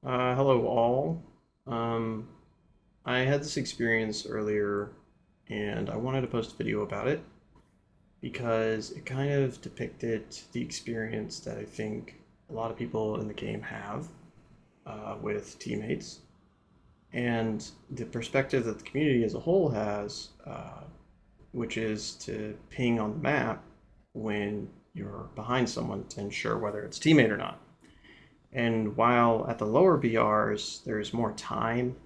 Hello all. Um, I had this experience earlier and I wanted to post a video about it because it kind of depicted the experience that I think a lot of people in the game have with teammates and the perspective that the community as a whole has, which is to ping on the map when you're behind someone to ensure whether it's teammate or not. And while at the lower BRs, there's more time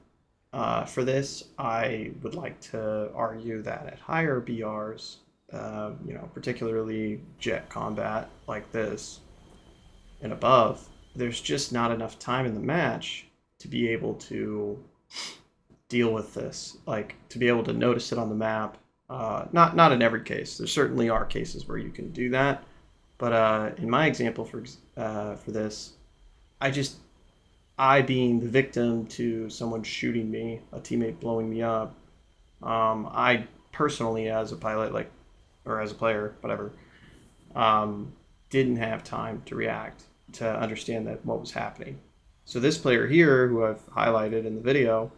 for this, I would like to argue that at higher BRs, particularly jet combat like this and above, there's just not enough time in the match to be able to deal with this. Like to be able to notice it on the map. Not in every case. There certainly are cases where you can do that, but in my example for this, I just I being the victim to someone shooting me, a teammate blowing me up. I personally, as a pilot, or as a player, whatever, um, didn't have time to react to understand that what was happening. So this player here, who I've highlighted in the video,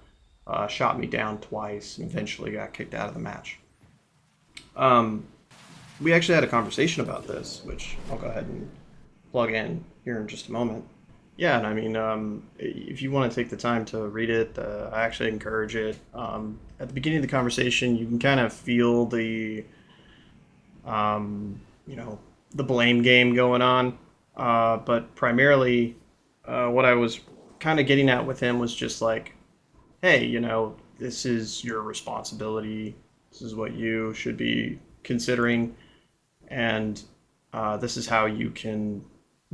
shot me down twice and eventually got kicked out of the match. Um, we actually had a conversation about this, which I'll go ahead and plug in here in just a moment. Yeah, and I mean, if you want to take the time to read it, I actually encourage it. At the beginning of the conversation, you can kind of feel um, you know, the blame game going on. But primarily, what I was kind of getting at with him was just like, hey, this is your responsibility. This is what you should be considering, and this is how you can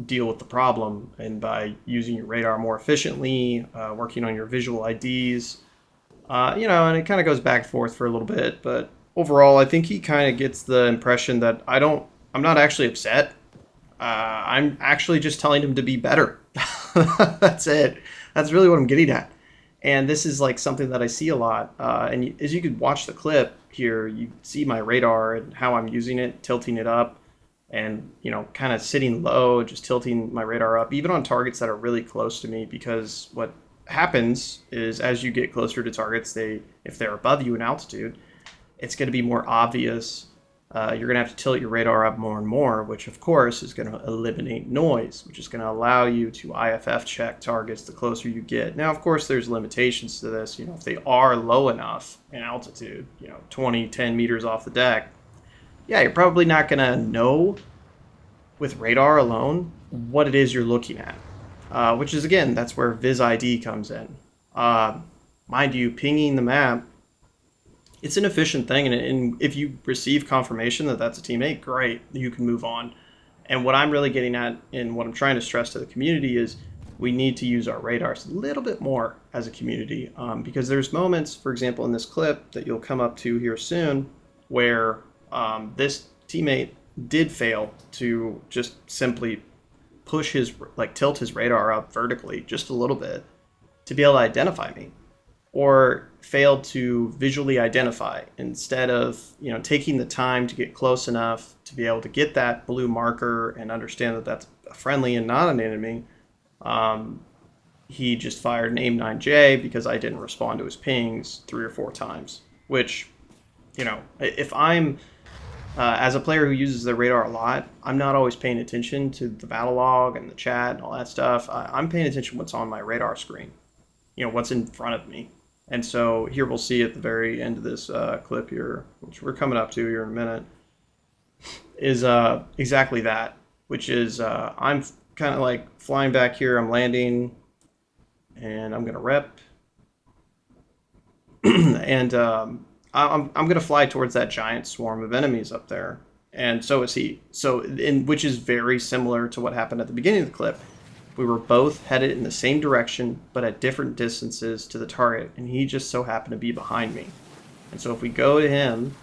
deal with the problem. And by using your radar more efficiently, working on your visual IDs, and it kind of goes back and forth for a little bit. But overall, I think he kind of gets the impression that I'm not actually upset. I'm actually just telling him to be better. That's it. That's really what I'm getting at. And this is like something that I see a lot. And as you could watch the clip here, you see my radar and how I'm using it, tilting it up, and kind of sitting low, just tilting my radar up, even on targets that are really close to me. Because what happens is, as you get closer to targets, if they're above you in altitude, it's going to be more obvious. You're going to have to tilt your radar up more and more, which of course is going to eliminate noise, which is going to allow you to IFF check targets the closer you get. Now, of course, there's limitations to this. If they are low enough in altitude, 20, 10 meters off the deck, yeah, you're probably not going to know with radar alone what it is you're looking at, which is, again, that's where Viz ID comes in. Uh, Mind you, pinging the map, it's an efficient thing, and if you receive confirmation that that's a teammate, great, you can move on. And what I'm really getting at, and what I'm trying to stress to the community, is we need to use our radars a little bit more as a community, because there's moments, for example, in this clip that you'll come up to here soon, where this teammate did fail to just simply tilt his radar up vertically just a little bit to be able to identify me, or failed to visually identify instead of taking the time to get close enough to be able to get that blue marker and understand that that's a friendly and not an enemy. He just fired an AIM-9J because I didn't respond to his pings 3 or 4 times, which, if I'm as a player who uses the radar a lot, I'm not always paying attention to the battle log and the chat and all that stuff. I'm paying attention to what's on my radar screen, what's in front of me. And so here we'll see at the very end of this clip here, which we're coming up to here in a minute, is exactly that, which is I'm kind of like flying back here, I'm landing, and I'm going to rep, and I'm going to fly towards that giant swarm of enemies up there. And so is he. Which is very similar to what happened at the beginning of the clip. We were both headed in the same direction, but at different distances to the target, and he just so happened to be behind me. And so if we go to him,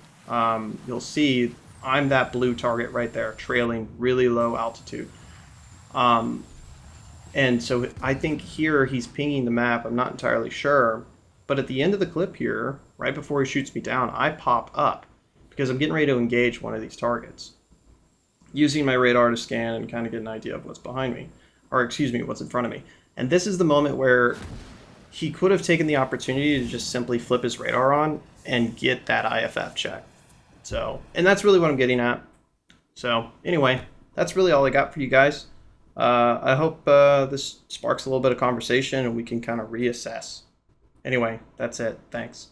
you'll see I'm that blue target right there, trailing really low altitude. And so I think here he's pinging the map. I'm not entirely sure. But at the end of the clip here, right before he shoots me down, I pop up because I'm getting ready to engage one of these targets, using my radar to scan and kind of get an idea of what's behind me, or excuse me, what's in front of me. And this is the moment where he could have taken the opportunity to just simply flip his radar on and get that IFF check. So, and that's really what I'm getting at. So, anyway, that's really all I got for you guys. I hope this sparks a little bit of conversation and we can kind of reassess. Anyway, that's it. Thanks.